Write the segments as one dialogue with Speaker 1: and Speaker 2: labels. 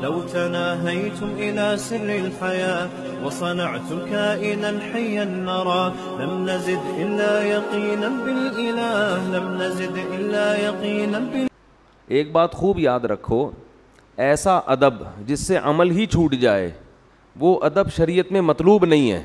Speaker 1: لو تناهيتم إلى سر الحياة وصنعتم كائنا حيا نرى لم نزد إلا يقينا بالإله لم نزد إلا يقينا بالإله.
Speaker 2: ایک بات خوب یاد رکھو، ایسا ادب جس سے عمل ہی چھوٹ جائے وہ ادب شریعت میں مطلوب نہیں ہے.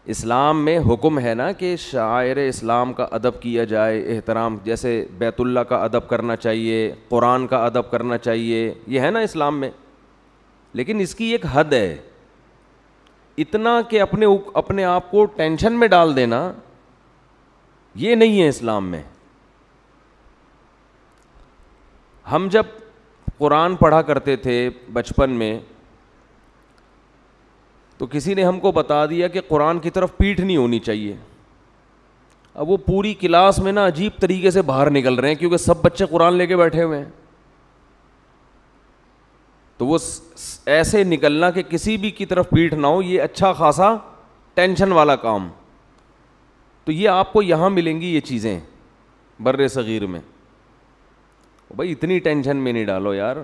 Speaker 2: اسلام میں حکم ہے نا کہ شاعر اسلام کا ادب کیا جائے، احترام، جیسے بیت اللہ کا ادب کرنا چاہیے، قرآن کا ادب کرنا چاہیے، یہ ہے نا اسلام میں. لیکن اس کی ایک حد ہے، اتنا کہ اپنے آپ کو ٹینشن میں ڈال دینا یہ نہیں ہے اسلام میں. ہم جب قرآن پڑھا کرتے تھے بچپن میں تو کسی نے ہم کو بتا دیا کہ قرآن کی طرف پیٹھ نہیں ہونی چاہیے. اب وہ پوری کلاس میں نا عجیب طریقے سے باہر نکل رہے ہیں کیونکہ سب بچے قرآن لے کے بیٹھے ہوئے ہیں. تو وہ ایسے نکلنا کہ کسی بھی کی طرف پیٹھ نہ ہو، یہ اچھا خاصا ٹینشن والا کام. تو یہ آپ کو یہاں ملیں گی یہ چیزیں بر صغیر میں. بھائی اتنی ٹینشن میں نہیں ڈالو یار،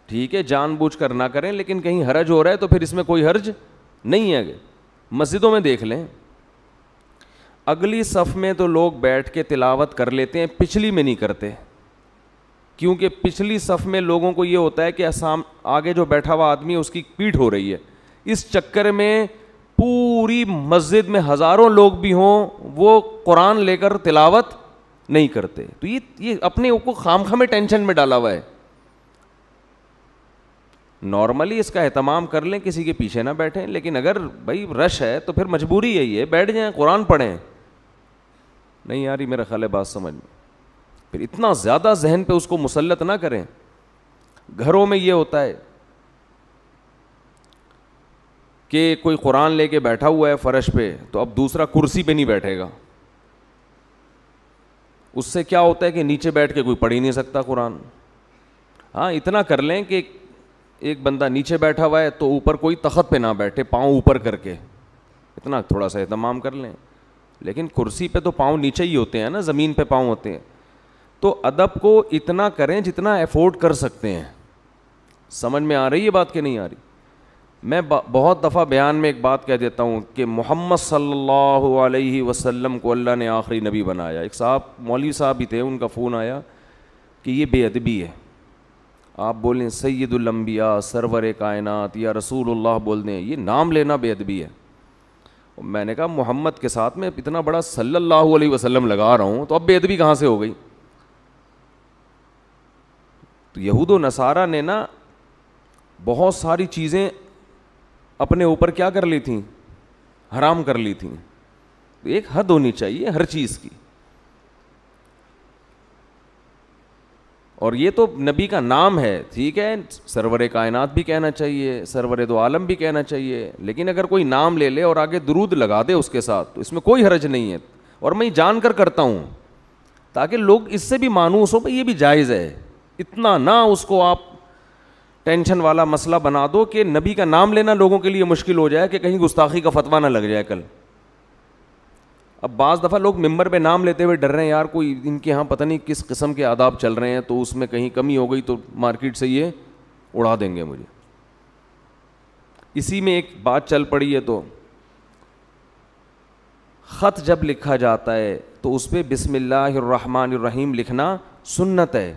Speaker 2: ٹھیک ہے جان بوجھ کر نہ کریں، لیکن کہیں حرج ہو رہا ہے تو پھر اس میں کوئی حرج نہیں ہے. مسجدوں میں دیکھ لیں، اگلی صف میں تو لوگ بیٹھ کے تلاوت کر لیتے ہیں، پچھلی میں نہیں کرتے، کیونکہ پچھلی صف میں لوگوں کو یہ ہوتا ہے کہ آگے جو بیٹھا ہوا آدمی ہے اس کی پیٹھ ہو رہی ہے. اس چکر میں پوری مسجد میں ہزاروں لوگ بھی ہوں وہ قرآن لے کر تلاوت نہیں کرتے. تو یہ اپنے کو خام خواہ میں ٹینشن میں ڈالا ہوا ہے. نارملی اس کا اہتمام کر لیں، کسی کے پیچھے نہ بیٹھیں، لیکن اگر بھائی رش ہے تو پھر مجبوری ہے یہ بیٹھ جائیں قرآن پڑھیں. نہیں یار یہ میرا خیال ہے بات سمجھ میں. پھر اتنا زیادہ ذہن پہ اس کو مسلط نہ کریں. گھروں میں یہ ہوتا ہے کہ کوئی قرآن لے کے بیٹھا ہوا ہے فرش پہ تو اب دوسرا کرسی پہ نہیں بیٹھے گا. اس سے کیا ہوتا ہے کہ نیچے بیٹھ کے کوئی پڑھ ہی نہیں سکتا قرآن. ہاں اتنا کر لیں کہ ایک بندہ نیچے بیٹھا ہوا ہے تو اوپر کوئی تخت پہ نہ بیٹھے، پاؤں اوپر کر کے، اتنا تھوڑا سا اہتمام کر لیں. لیکن کرسی پہ تو پاؤں نیچے ہی ہوتے ہیں نا، زمین پہ پاؤں ہوتے ہیں. تو ادب کو اتنا کریں جتنا افورڈ کر سکتے ہیں. سمجھ میں آ رہی ہے بات کہ نہیں آ رہی؟ میں بہت دفعہ بیان میں ایک بات کہہ دیتا ہوں کہ محمد صلی اللہ علیہ وسلم کو اللہ نے آخری نبی بنایا. ایک صاحب مولوی صاحب ہی تھے، ان کا فون آیا کہ یہ بے ادبی ہے. آپ بولیں سید الانبیاء، سرور کائنات، یا رسول اللہ بول دیں، یہ نام لینا بے ادبی ہے. میں نے کہا محمد کے ساتھ میں اتنا بڑا صلی اللہ علیہ وسلم لگا رہا ہوں تو اب بے ادبی کہاں سے ہو گئی؟ تو یہود و نصارہ نے نا بہت ساری چیزیں اپنے اوپر کیا کر لی تھیں؟ حرام کر لی تھیں. ایک حد ہونی چاہیے ہر چیز کی. اور یہ تو نبی کا نام ہے، ٹھیک ہے، سرور کائنات بھی کہنا چاہیے، سرور دو عالم بھی کہنا چاہیے، لیکن اگر کوئی نام لے لے اور آگے درود لگا دے اس کے ساتھ تو اس میں کوئی حرج نہیں ہے. اور میں جان کر کرتا ہوں تاکہ لوگ اس سے بھی مانوس ہو بھئی یہ بھی جائز ہے. اتنا نہ اس کو آپ ٹینشن والا مسئلہ بنا دو کہ نبی کا نام لینا لوگوں کے لیے مشکل ہو جائے کہ کہیں گستاخی کا فتویٰ نہ لگ جائے کل. اب بعض دفعہ لوگ ممبر پہ نام لیتے ہوئے ڈر رہے ہیں یار کوئی ان کے ہاں پتہ نہیں کس قسم کے آداب چل رہے ہیں تو اس میں کہیں کمی ہو گئی تو مارکیٹ سے یہ اڑا دیں گے مجھے. اسی میں ایک بات چل پڑی ہے تو خط جب لکھا جاتا ہے تو اس پہ بسم اللہ الرحمن الرحیم لکھنا سنت ہے.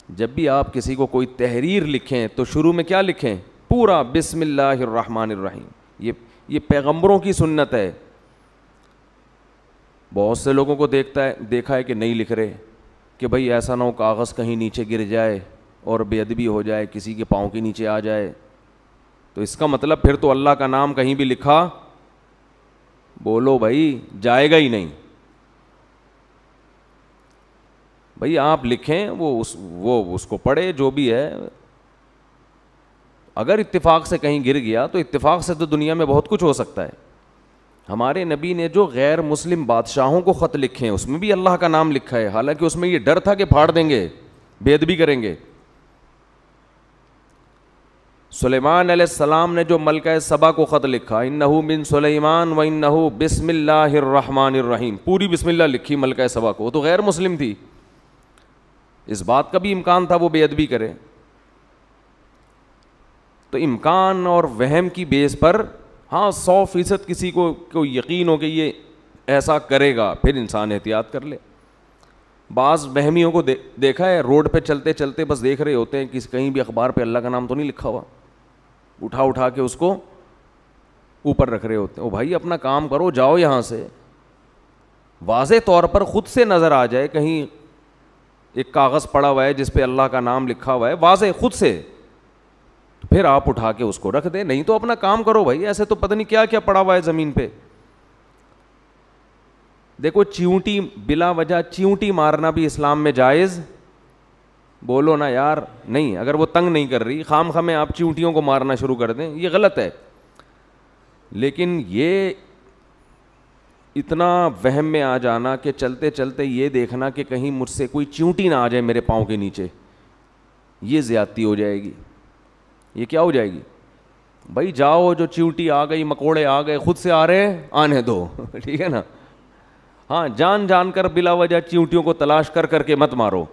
Speaker 2: جب بھی آپ کسی کو کوئی تحریر لکھیں تو شروع میں کیا لکھیں؟ پورا بسم اللہ الرحمن الرحیم. یہ پیغمبروں کی سنت ہے. بہت سے لوگوں کو دیکھا ہے کہ نہیں لکھ رہے کہ بھائی ایسا نہ ہو کاغذ کہیں نیچے گر جائے اور بے ادبی ہو جائے، کسی کے پاؤں کے نیچے آ جائے. تو اس کا مطلب پھر تو اللہ کا نام کہیں بھی لکھا بولو بھائی جائے گا ہی نہیں. بھائی آپ لکھیں وہ اس کو پڑھے جو بھی ہے. اگر اتفاق سے کہیں گر گیا تو اتفاق سے تو دنیا میں بہت کچھ ہو سکتا ہے. ہمارے نبی نے جو غیر مسلم بادشاہوں کو خط لکھے ہیں اس میں بھی اللہ کا نام لکھا ہے، حالانکہ اس میں یہ ڈر تھا کہ پھاڑ دیں گے، بے ادبی کریں گے. سلیمان علیہ السلام نے جو ملکہ سبا کو خط لکھا انہو من سلیمان و انہو بسم اللہ الرحمن الرحیم، پوری بسم اللہ لکھی ملکہ سبا کو، وہ تو غیر مسلم تھی. اس بات کا بھی امکان تھا وہ بے ادبی کرے. تو امکان اور وہم کی بیس پر ہاں 100% کسی کو یقین ہو کہ یہ ایسا کرے گا, پھر انسان احتیاط کر لے. بعض وہمیوں کو دیکھا ہے روڈ پہ چلتے چلتے بس دیکھ رہے ہوتے ہیں کہ کہیں بھی اخبار پہ اللہ کا نام تو نہیں لکھا ہوا, اٹھا کے اس کو اوپر رکھ رہے ہوتے ہیں. او بھائی اپنا کام کرو, جاؤ یہاں سے. واضح طور پر خود سے نظر آ جائے کہیں ایک کاغذ پڑا ہوا ہے جس پہ اللہ کا نام لکھا ہوا ہے, واضح خود سے, پھر آپ اٹھا کے اس کو رکھ دیں. نہیں تو اپنا کام کرو بھائی, ایسے تو پتہ نہیں کیا کیا پڑا ہوا ہے زمین پہ. دیکھو چیونٹی, بلا وجہ چیونٹی مارنا بھی اسلام میں جائز, بولو نا یار, نہیں. اگر وہ تنگ نہیں کر رہی, خام خامے آپ چیونٹیوں کو مارنا شروع کر دیں, یہ غلط ہے. لیکن یہ اتنا وہم میں آ جانا کہ چلتے چلتے یہ دیکھنا کہ کہیں مجھ سے کوئی چیونٹی نہ آ جائے میرے پاؤں کے نیچے, یہ زیادتی ہو جائے گی. یہ کیا ہو جائے گی بھائی؟ جاؤ, جو چیونٹی آ گئی, مکوڑے آ گئے, خود سے آ رہے ہیں, آنے دو. ٹھیک ہے نا. ہاں جان کر بلا وجہ چیونٹیوں کو تلاش کر کے مت مارو.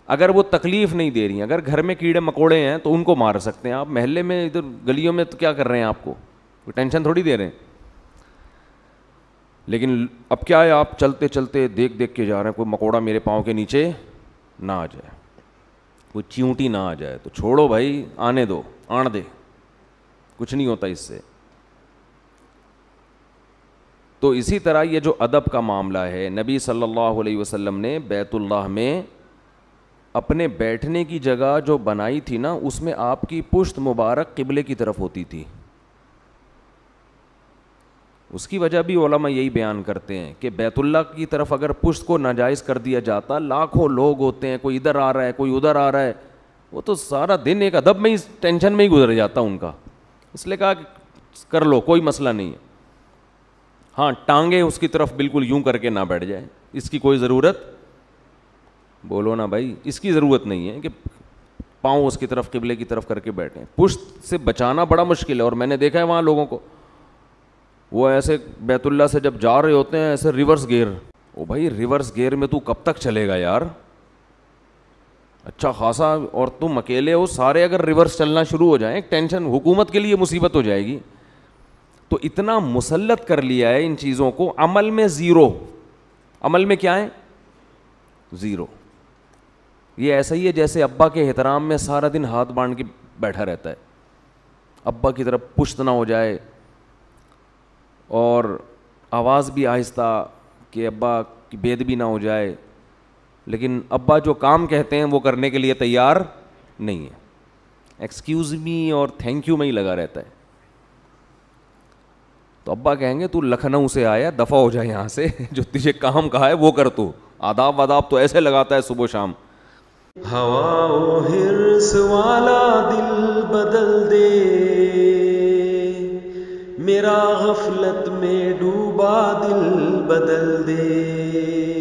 Speaker 2: اگر وہ تکلیف نہیں دے رہی ہیں, اگر گھر میں کیڑے مکوڑے ہیں تو ان کو مار سکتے ہیں آپ. محلے میں ادھر گلیوں میں تو کیا کر رہے ہیں, آپ کو کوئی ٹینشن تھوڑی دے رہے ہیں. لیکن اب کیا ہے, آپ چلتے چلتے دیکھ کے جا رہے ہیں کوئی مکوڑا میرے پاؤں کے نیچے نہ آ جائے, کوئی چیونٹی نہ آ جائے, تو چھوڑو بھائی, آنے دو, آن دے, کچھ نہیں ہوتا اس سے. تو اسی طرح یہ جو ادب کا معاملہ ہے, نبی صلی اللہ علیہ وسلم نے بیت اللہ میں اپنے بیٹھنے کی جگہ جو بنائی تھی نا, اس میں آپ کی پشت مبارک قبلے کی طرف ہوتی تھی. اس کی وجہ بھی علماء یہی بیان کرتے ہیں کہ بیت اللہ کی طرف اگر پشت کو ناجائز کر دیا جاتا, لاکھوں لوگ ہوتے ہیں, کوئی ادھر آ رہا ہے, کوئی ادھر آ رہا ہے, وہ تو سارا دن ایک ادب میں ہی, ٹینشن میں ہی گزر جاتا ان کا. اس لیے کہا کہ کر لو, کوئی مسئلہ نہیں ہے. ہاں ٹانگیں اس کی طرف بالکل یوں کر کے نہ بیٹھ جائے, اس کی کوئی ضرورت, بولو نا بھائی, اس کی ضرورت نہیں ہے کہ پاؤں اس کی طرف قبلے کی طرف کر کے بیٹھیں. پشت سے بچانا بڑا مشکل ہے, اور میں نے دیکھا ہے وہاں لوگوں کو, وہ ایسے بیت اللہ سے جب جا رہے ہوتے ہیں ایسے ریورس گیئر. او بھائی ریورس گیئر میں تو کب تک چلے گا یار, اچھا خاصا, اور تم اکیلے ہو, سارے اگر ریورس چلنا شروع ہو جائیں, ٹینشن, حکومت کے لیے مصیبت ہو جائے گی. تو اتنا مسلط کر لیا ہے ان چیزوں کو, عمل میں زیرو. عمل میں کیا ہے؟ زیرو. یہ ایسا ہی ہے جیسے ابا کے احترام میں سارا دن ہاتھ باندھ کے بیٹھا رہتا ہے, ابا کی طرف پشت نہ ہو جائے, اور آواز بھی آہستہ کہ ابا کی بے ادبی نہ ہو جائے, لیکن ابا جو کام کہتے ہیں وہ کرنے کے لیے تیار نہیں ہے, ایکسکیوز می اور تھینک یو میں ہی لگا رہتا ہے. تو ابا کہیں گے تو لکھنؤ سے آیا, دفع ہو جائے یہاں سے, جو تجھے کام کہا ہے وہ کر, تو آداب واداب تو ایسے لگاتا ہے صبح شام.
Speaker 1: ہوا و حرص والا دل بدل دے, میرا غفلت میں ڈوبا دل بدل دے.